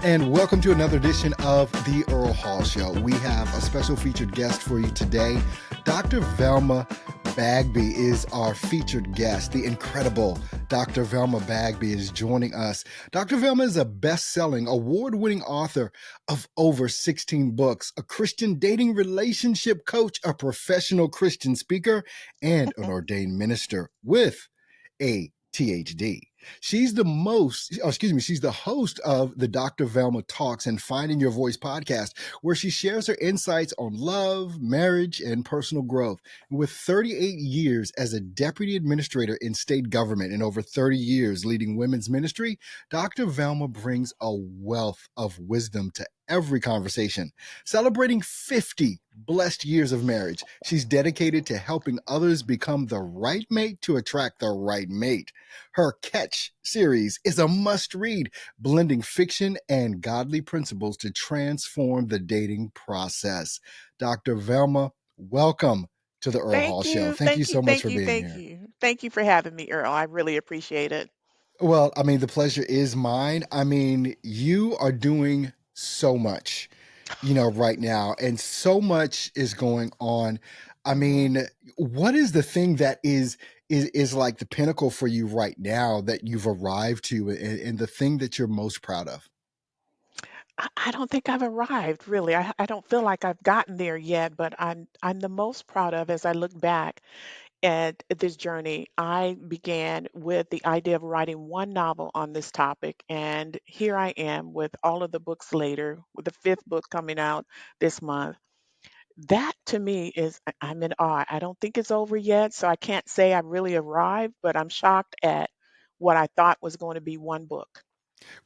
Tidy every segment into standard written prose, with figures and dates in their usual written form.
And welcome to another edition of the Earl Hall Show. We have a special featured guest for you today. Dr. Velma Bagby is our featured guest. The incredible Dr. Velma Bagby is joining us. Dr. Velma is a best-selling, award-winning author of over 16 books, a Christian dating relationship coach, a professional Christian speaker, and an ordained minister with a THD. She's she's the host of the Dr. Velma Talks and Finding Your Voice podcast, where she shares her insights on love, marriage, and personal growth. With 38 years as a deputy administrator in state government and over 30 years leading women's ministry, Dr. Velma brings a wealth of wisdom to every conversation. Celebrating 50 blessed years of marriage, she's dedicated to helping others become the right mate to attract the right mate. Her Catch series is a must-read, blending fiction and godly principles to transform the dating process. Dr. Velma, welcome to the Earl Hall Thank Show. you. Thank you Thank you. so much Thank for you. being Thank here. you. Thank you for having me, Earl. I really appreciate it. Well, I mean, the pleasure is mine. I mean, you are doing so much, right now, and so much is going on. I hmm mean, what is the thing that is like the pinnacle for you right now that you've arrived to, and the thing that you're most proud of? I don't think I've arrived, really. I don't feel like I've gotten there yet, but I'm the most proud of as I look back at this journey. I began with the idea of writing one novel on this topic, and here I am with all of the books later, with the fifth book coming out this month. That to me is I'm in awe. I don't think it's over yet, so I can't say I've really arrived, but I'm shocked at what I thought was going to be one book.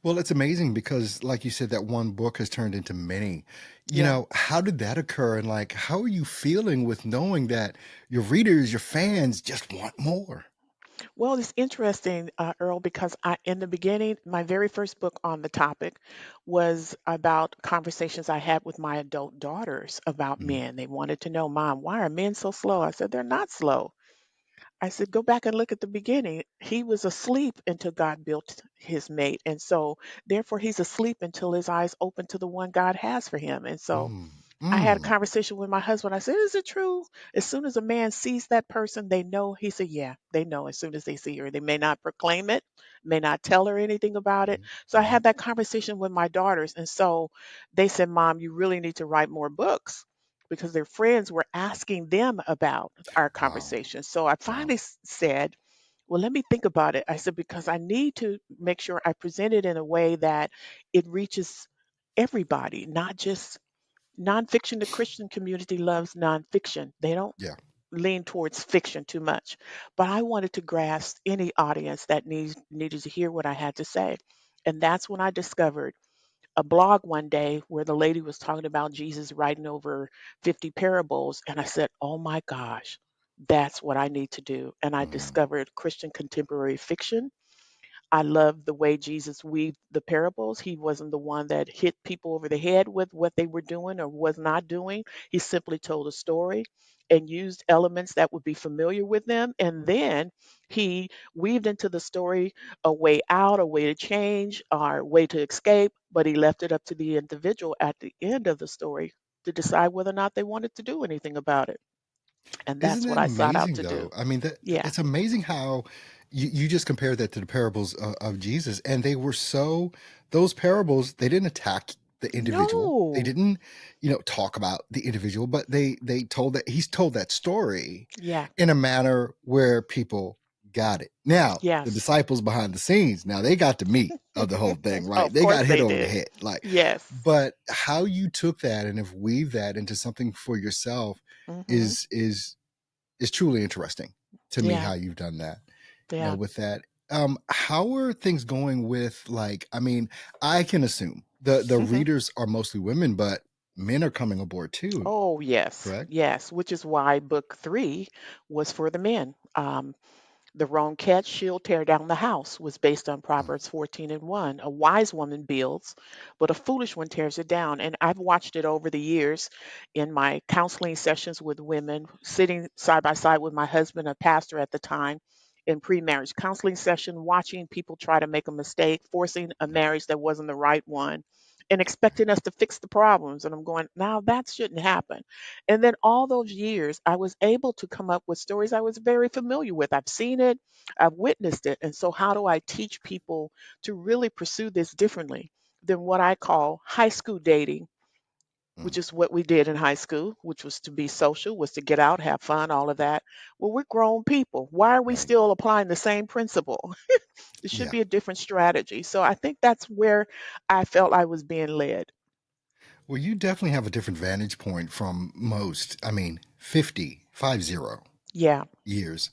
Well, it's amazing because, like you said, that one book has turned into many. Yeah. How did that occur? And like, how are you feeling with knowing that your readers, your fans just want more? Well, it's interesting, Earl, because in the beginning, my very first book on the topic was about conversations I had with my adult daughters about Mhm. men. They wanted to know, Mom, why are men so slow? I said, they're not slow. I said, go back and look at the beginning. He was asleep until God built his mate. And so, therefore, he's asleep until his eyes open to the one God has for him. And so, Mm, I had a mm, conversation with my husband. I said, is it true? As soon as a man sees that person, they know. He said, yeah, they know as soon as they see her. They may not proclaim it, may not tell her anything about it. mhm, So, I mhm. had that conversation with my daughters. And so, they said, Mom, you really need to write more books because their friends were asking them about our Wow, conversation. So I wow, finally said, well, let me think about it. I said, because I need to make sure I present it in a way that it reaches everybody, not just nonfiction. The Christian community loves nonfiction. They don't yeah. lean towards fiction too much. But I wanted to grasp any audience that needed to hear what I had to say. And that's when I discovered a blog one day where the lady was talking about Jesus writing over 50 parables. And I said, oh my gosh, that's what I need to do. And I Mhm. discovered Christian contemporary fiction. I love the way Jesus weaved the parables. He wasn't the one that hit people over the head with what they were doing or was not doing. He simply told a story and used elements that would be familiar with them. And then he weaved into the story a way out, a way to change, or a way to escape, but he left it up to the individual at the end of the story to decide whether or not they wanted to do anything about it. And Isn't that's what that I sought out amazing, to though? do. I mean, that Yeah. it's amazing how you just compared that to the parables of Jesus, and they were those parables. They didn't attack the individual. They No. didn't, talk about the individual, but they told that he's told that story Yeah. in a manner where people got it. Now, the Yes. disciples behind the scenes, now they got the meat of the whole thing, right? Of They got course hit they over the did. head, like. Yes. But how you took that and have weaved that into something for yourself Mhm. is truly interesting to me Yeah. how you've done that. Yeah. With that, how are things going with like? I mean, I can assume the Mhm. readers are mostly women, but men are coming aboard too. Oh, yes. Correct? Yes, which is why book 3 was for the men. The wrong catch, she'll tear down the house was based on Mm. Proverbs 14 and 1. A wise woman builds, but a foolish one tears it down. And I've watched it over the years in my counseling sessions with women, sitting side by side with my husband, a pastor at the time. in pre-marriage counseling session, watching people try to make a mistake, forcing a Mm. marriage that wasn't the right one, and expecting us to fix the problems. And I'm going, now that shouldn't happen. And then all those years, I was able to come up with stories I was very familiar with. I've seen it, I've witnessed it. And so, how do I teach people to really pursue this differently than what I call high school dating, Mm. which is what we did in high school, which was to be social, was to get out, have fun, all of that. Well, we're grown people. Why are we Right. still applying the same principle? It should Yeah. be a different strategy. So I think that's where I felt I was being led. Well, you definitely have a different vantage point from most. I mean, 50 Yeah, years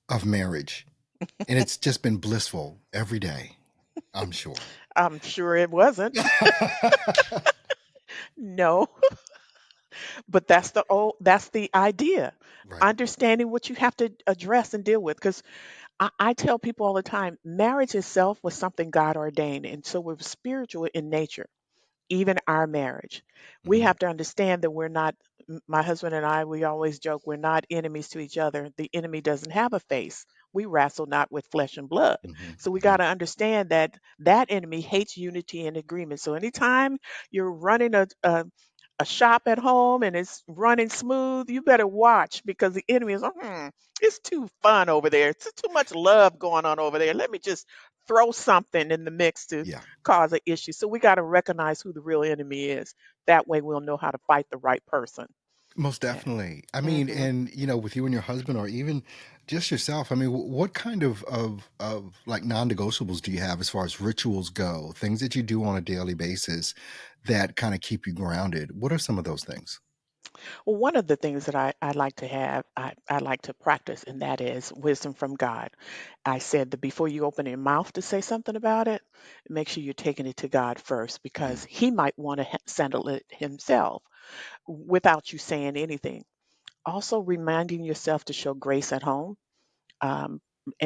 of marriage. And it's just been blissful every day, I'm sure. I'm sure it wasn't. No, but that's the idea. Right. Understanding what you have to address and deal with. Because I tell people all the time, marriage itself was something God ordained. And so we're spiritual in nature. Even our marriage. We Hmm. have to understand that we're not, my husband and I, we always joke, we're not enemies to each other. The enemy doesn't have a face. We wrestle not with flesh and blood. Hmm. So we got Hmm. to understand that that enemy hates unity and agreement. So anytime you're running a shop at home and it's running smooth, you better watch because the enemy is, it's too fun over there. It's too much love going on over there. Let me just throw something in the mix to Yeah. cause an issue. So we got to recognize who the real enemy is. That way we'll know how to fight the right person. Most Yeah. definitely. I mean, Hmm. and with you and your husband, or even just yourself. I mean, what kind of like non-negotiables do you have as far as rituals go? Things that you do on a daily basis that kind of keep you grounded. What are some of those things? Well, one of the things that I like to have, I like to practice, and that is wisdom from God. I said that before you open your mouth to say something about it, make sure you're taking it to God first because Mm. He might want to settle it Himself without you saying anything. Also, reminding yourself to show grace at home,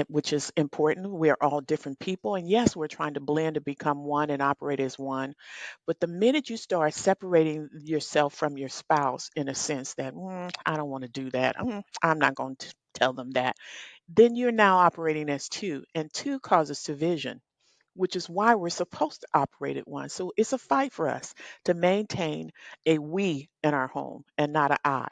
which is important. We are all different people. And yes, we're trying to blend to become one and operate as one. But the minute you start separating yourself from your spouse in a sense that, I don't want to do that, I'm not going to tell them that, then you're now operating as two. And two causes division, which is why we're supposed to operate at one. So it's a fight for us to maintain a we in our home and not a I.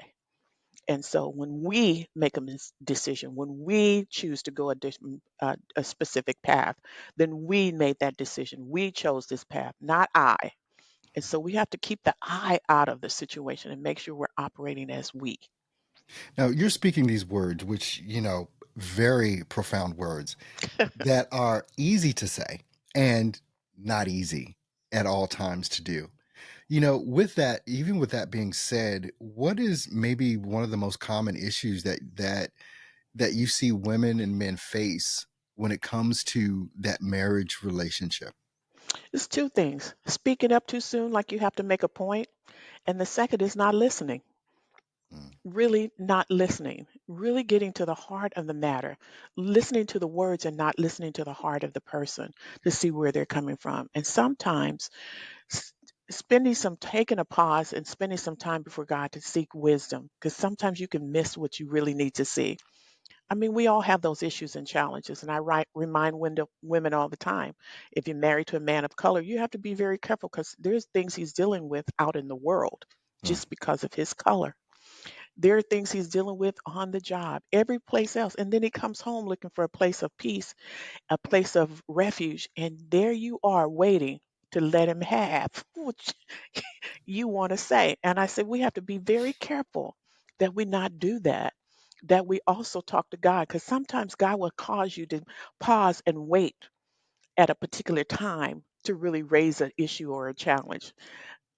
And so when we make a decision, when we choose to go a specific path, then we made that decision. We chose this path, not I. And so we have to keep the I out of the situation and make sure we're operating as we. Now, you're speaking these words, which, very profound words that are easy to say and not easy at all times to do. With that, even with that being said, what is maybe one of the most common issues that you see women and men face when it comes to that marriage relationship? It's two things: speaking up too soon, like you have to make a point, and the second is not listening. Mm. Really not listening, really getting to the heart of the matter, listening to the words and not listening to the heart of the person to see where they're coming from. And sometimes s- taking a pause and spending some time before God to seek wisdom, because sometimes you can miss what you really need to see. I mean, we all have those issues and challenges, and remind women all the time. If you're married to a man of color, you have to be very careful because there's things he's dealing with out in the world Mm. just because of his color. There are things he's dealing with on the job, every place else. And then he comes home looking for a place of peace, a place of refuge. And there you are waiting to let him have what you want to say. And I said, we have to be very careful that we not do that, that we also talk to God, because sometimes God will cause you to pause and wait at a particular time to really raise an issue or a challenge.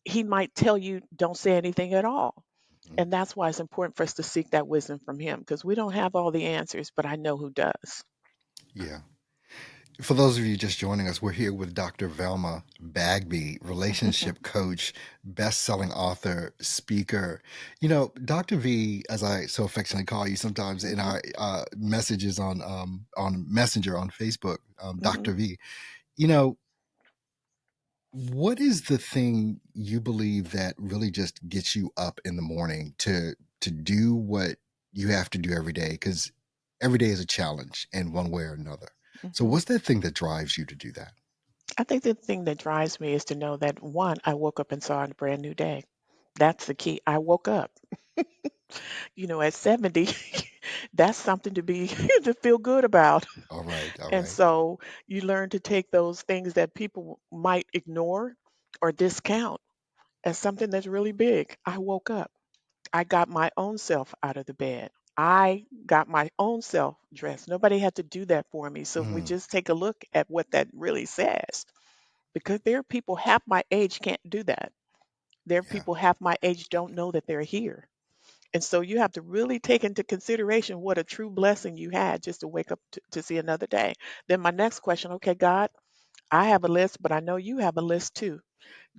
He might tell you, don't say anything at all. Mm. And that's why it's important for us to seek that wisdom from him because we don't have all the answers, but I know who does. Yeah. For those of you just joining us, we're here with Dr. Velma Bagby, relationship coach, best-selling author, speaker. Dr. V, as I so affectionately call you sometimes in Hmm. our messages on Messenger on Facebook, Hmm. Dr. V. You know, what is the thing you believe that really just gets you up in the morning to do what you have to do every day? Because every day is a challenge in one way or another. So, Hmm. what's that thing that drives you to do that? I think the thing that drives me is to know that one, I woke up and saw a brand new day. That's the key. I woke up. At 70, that's something to be to feel good about. All right, all And right. so you learn to take those things that people might ignore or discount as something that's really big. I woke up. I got my own self out of the bed. I got my own self dressed. Nobody had to do that for me. So if we Mm, just take a look at what that really says, because there are people half my age can't do that. There are yeah, people half my age don't know that they're here. And so you have to really take into consideration what a true blessing you had just to wake up to see another day. Then my next question, okay, God, I have a list, but I know you have a list too.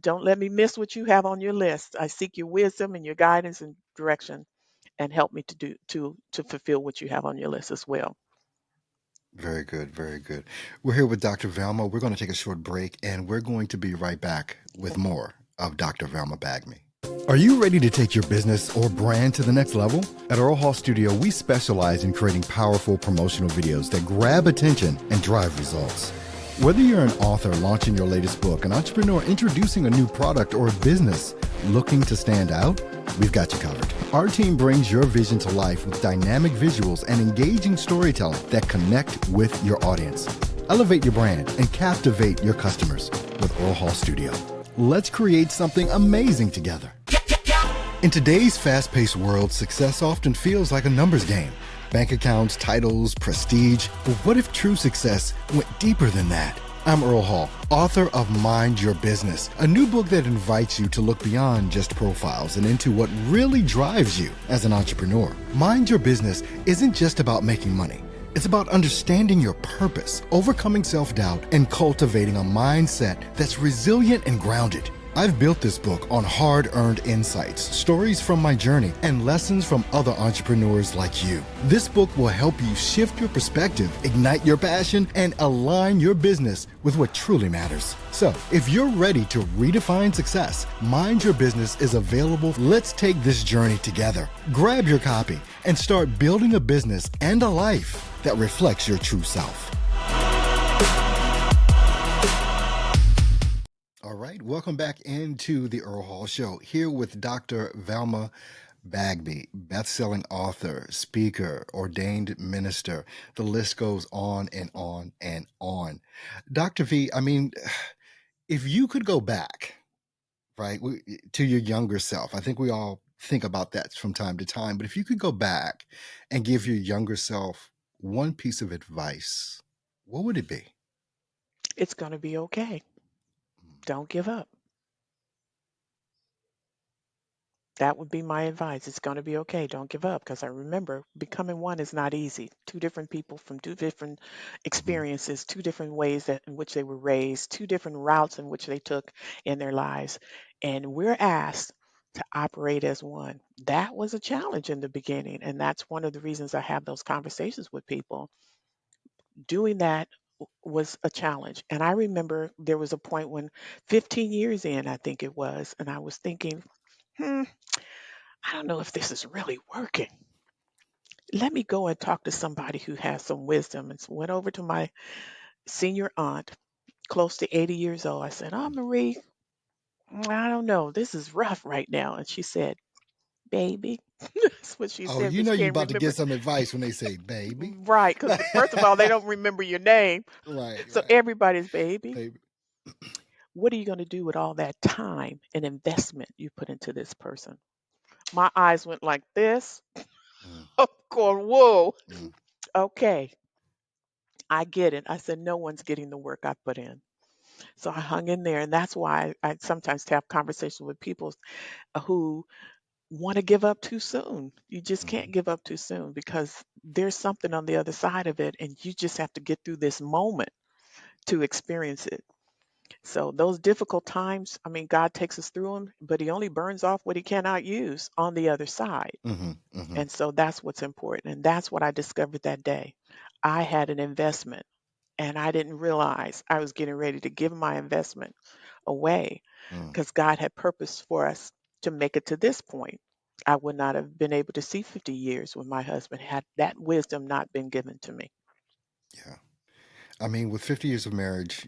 Don't let me miss what you have on your list. I seek your wisdom and your guidance and direction and help me to fulfill what you have on your list as well. very good, very good. We're here with Dr. Velma. We're going to take a short break and we're going to be right back with Okay. more of Dr. Velma Bagby. Are you ready to take your business or brand to the next level? At Earl Hall Studio, we specialize in creating powerful promotional videos that grab attention and drive results. Whether you're an author launching your latest book, an entrepreneur introducing a new product, or a business looking to stand out, we've got you covered. Our team brings your vision to life with dynamic visuals and engaging storytelling that connect with your audience. Elevate your brand and captivate your customers with Earl Hall Studio. Let's create something amazing together. In today's fast paced world, success often feels like a numbers game. Bank accounts, titles, prestige. But what if true success went deeper than that? I'm Earl Hall, author of Mind Your Business, a new book that invites you to look beyond just profiles and into what really drives you as an entrepreneur. Mind Your Business isn't just about making money. It's about understanding your purpose, overcoming self-doubt, and cultivating a mindset that's resilient and grounded. I've built this book on hard-earned insights, stories from my journey, and lessons from other entrepreneurs like you. This book will help you shift your perspective, ignite your passion, and align your business with what truly matters. So, if you're ready to redefine success, Mind Your Business is available. Let's take this journey together. Grab your copy and start building a business and a life that reflects your true self. All right, welcome back into the Earl Hall Show. Here with Dr. Velma Bagby, best-selling author, speaker, ordained minister. The list goes on and on and on. Dr. V, I mean, if you could go back, right, to your younger self, I think we all think about that from time to time, but if you could go back and give your younger self one piece of advice, what would it be? It's going to be okay. Don't give up. That would be my advice. It's going to be okay. Don't give up. Because I remember becoming one is not easy. Two different people from two different Mhm, experiences, two different ways in which they were raised, two different routes in which they took in their lives. And we're asked to operate as one. That was a challenge in the beginning. And that's one of the reasons I have those conversations with people. Doing that was a challenge. And I remember there was a point when 15 years in, I think it was, and I was thinking, hmm, I don't know if this is really working. Let me go and talk to somebody who has some wisdom. And so went over to my senior aunt, close to 80 years old. I said, "Oh, Marie, I don't know. This is rough right now." And she said, "Baby." That's what she oh, said, you but know she you're can't about to get remember. some advice when they say baby. Right. Because first of all, they don't remember your name. Right, So right. everybody's baby. Baby. What are you going to do with all that time and investment you put into this person? My eyes went like this. Mm, I'm going, whoa. mm, Okay. I get it. I said, no one's getting the work I put in. So I hung in there. And that's why I sometimes have conversations with people who want to give up too soon. You just can't mhm, give up too soon because there's something on the other side of it. And you just have to get through this moment to experience it. So those difficult times, I mean, God takes us through them, but He only burns off what He cannot use on the other side. mhm, mhm, And so that's what's important. And that's what I discovered that day. I had an investment and I didn't realize I was getting ready to give my investment away mm, because God had purpose for us to make it to this point. I would not have been able to see 50 years with my husband had that wisdom not been given to me. Yeah. I mean, with 50 years of marriage,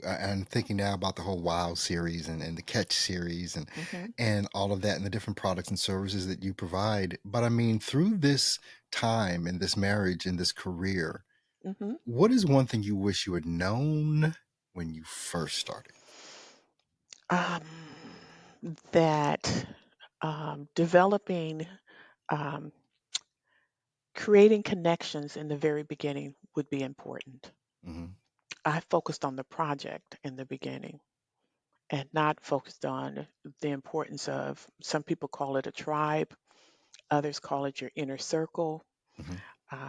and thinking now about the whole Wow series and the Catch series Hmm. and all of that and the different products and services that you provide. But I mean, through this time and this marriage and this career, Hmm. what is one thing you wish you had known when you first started? Um, that developing, um, creating connections in the very beginning would be important. Hmm. I focused on the project in the beginning and not focused on the importance of, some people call it a tribe, others call it your inner circle. Hmm.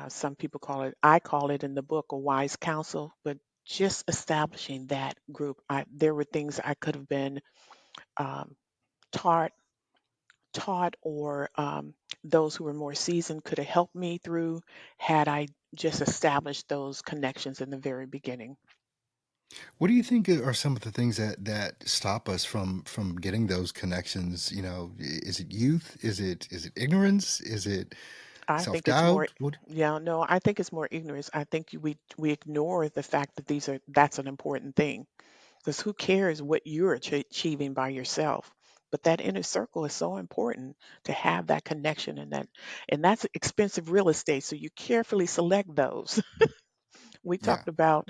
Some people call it, I call it in the book, a wise counsel, but just establishing that group. There were things I could have been um, taught, or those who were more seasoned could have helped me through had I just established those connections in the very beginning. What do you think are some of the things that stop us from getting those connections? Is it youth? Is it ignorance? Is it I self think it's more, doubt? What? yeah, no, I think it's more ignorance. I think we ignore the fact that that's an important thing. Because who cares what you're achieving by yourself? But that inner circle is so important to have that connection, and that's expensive real estate. So you carefully select those. We Yeah, talked about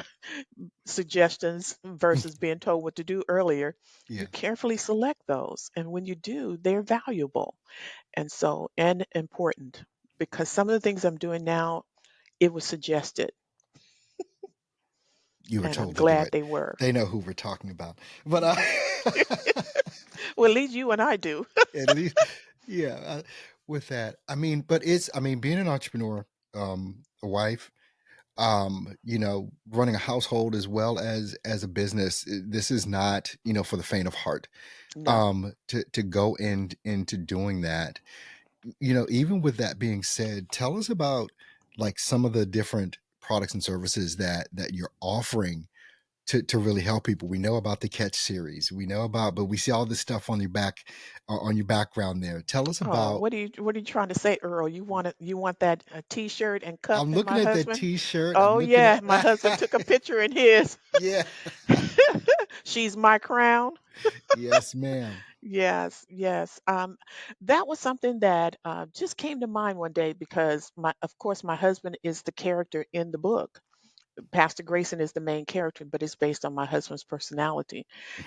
suggestions versus being told what to do earlier. yeah. You carefully select those, and when you do, they're valuable and important, because some of the things I'm doing now, it was suggested, You were and I'm told to do glad it. they were. They know who we're talking about. But Mhm. Well, at least you and I do. at least, yeah. With that, I mean, but being an entrepreneur, a wife, running a household as well as a business. This is not, for the faint of heart. No. To go into doing that. Even with that being said, tell us about like some of the different products and services that you're offering to really help people. We know about the Catch series. We know about, but we see all this stuff on your on your background there. Tell us Oh, about. what are you trying to say, Earl? You want that T-shirt and cup I'm in looking my at that husband? T-shirt. I'm Oh looking yeah, at. my husband took a picture in his. Yeah. She's my crown. Yes, ma'am. Yes, yes. That was something that just came to mind one day because of course, my husband is the character in the book. Pastor Grayson is the main character, but it's based on my husband's personality.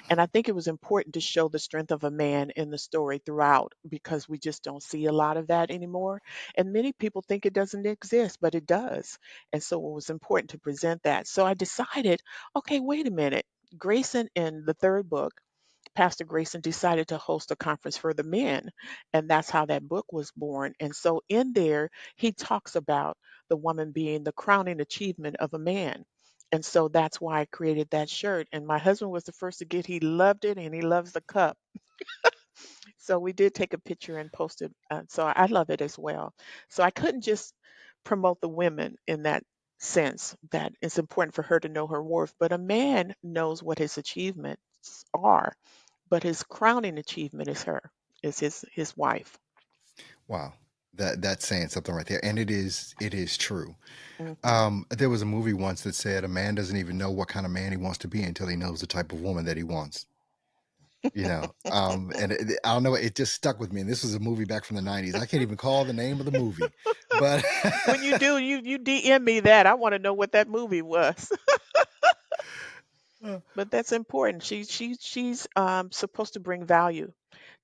And I think it was important to show the strength of a man in the story throughout because we just don't see a lot of that anymore. And many people think it doesn't exist, but it does. And so it was important to present that. So I decided, okay, wait a minute. Grayson in the third book, Pastor Grayson decided to host a conference for the men, and that's how that book was born. And so in there, he talks about the woman being the crowning achievement of a man. And so that's why I created that shirt. And my husband was the first to get, he loved it and he loves the cup. So we did take a picture and post it. So I love it as well. So I couldn't just promote the women in that sense that it's important for her to know her worth, but a man knows what his achievements are, but his crowning achievement is her, is his wife. Wow. That's saying something right there, and it is true. Hmm. There was a movie once that said a man doesn't even know what kind of man he wants to be until he knows the type of woman that he wants. And I don't know, it just stuck with me. And this was a movie back from the '90s. I can't even call the name of the movie, but When you do, you DM me that. I want to know what that movie was. But that's important. She's supposed to bring value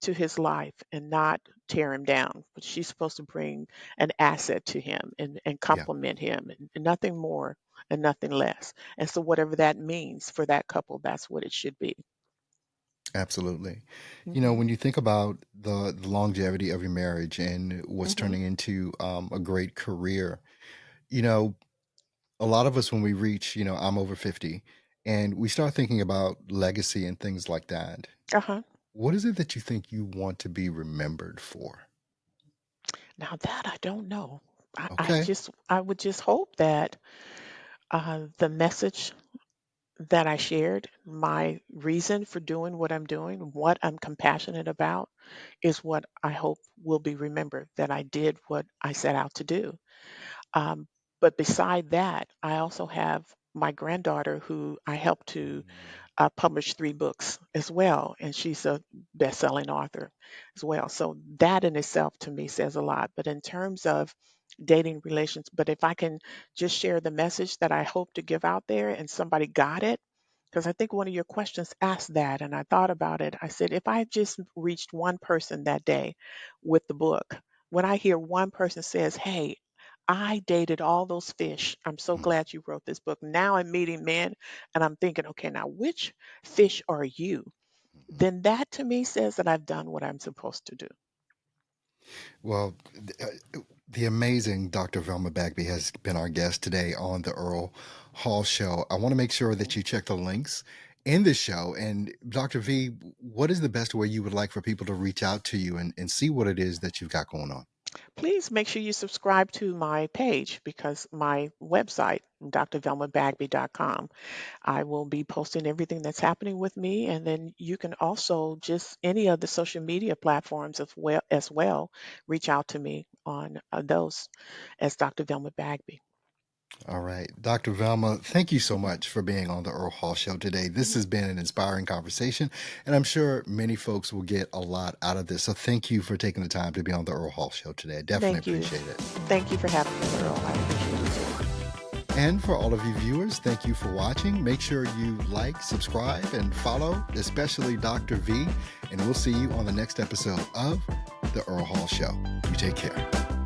to his life and not tear him down. But she's supposed to bring an asset to him and yeah, complement him, and nothing more and nothing less. And so whatever that means for that couple, that's what it should be. absolutely. Hmm. When you think about the longevity of your marriage and what's Hmm. turning into a great career, you know, a lot of us when we reach, I'm over 50, and we start thinking about legacy and things like that. Uh-huh. What is it that you think you want to be remembered for? Now that I don't know. Okay. I would just hope that the message that I shared, my reason for doing what I'm doing, what I'm compassionate about, is what I hope will be remembered, that I did what I set out to do. Um, but beside that, I also have my granddaughter who I helped to published 3 books as well, and she's a best-selling author as well. So that in itself to me says a lot. But in terms of dating relations, but if I can just share the message that I hope to give out there and somebody got it, because I think one of your questions asked that, and I thought about it. I said, if I just reached one person that day with the book, when I hear one person says, "Hey, I dated all those fish. I'm so Mhm. glad you wrote this book. Now I'm meeting men and I'm thinking, okay, now which fish are you?" Then that to me says that I've done what I'm supposed to do. Well, the amazing Dr. Velma Bagby has been our guest today on the Earl Hall Show. I want to make sure Mhm. that you check the links in the show. And Dr. V, what is the best way you would like for people to reach out to you and see what it is that you've got going on? Please make sure you subscribe to my page because my website, drvelmabagby.com, I will be posting everything that's happening with me. And then you can also just any of the social media platforms as well reach out to me on those as Dr. Velma Bagby. All right. Dr. Velma, thank you so much for being on the Earl Hall Show today. This Mhm. has been an inspiring conversation, and I'm sure many folks will get a lot out of this. So thank you for taking the time to be on the Earl Hall Show today. I definitely Thank you. appreciate it. Thank you for having me, Earl. I appreciate it too. And for all of you viewers, thank you for watching. Make sure you like, subscribe, and follow, especially Dr. V. And we'll see you on the next episode of The Earl Hall Show. You take care.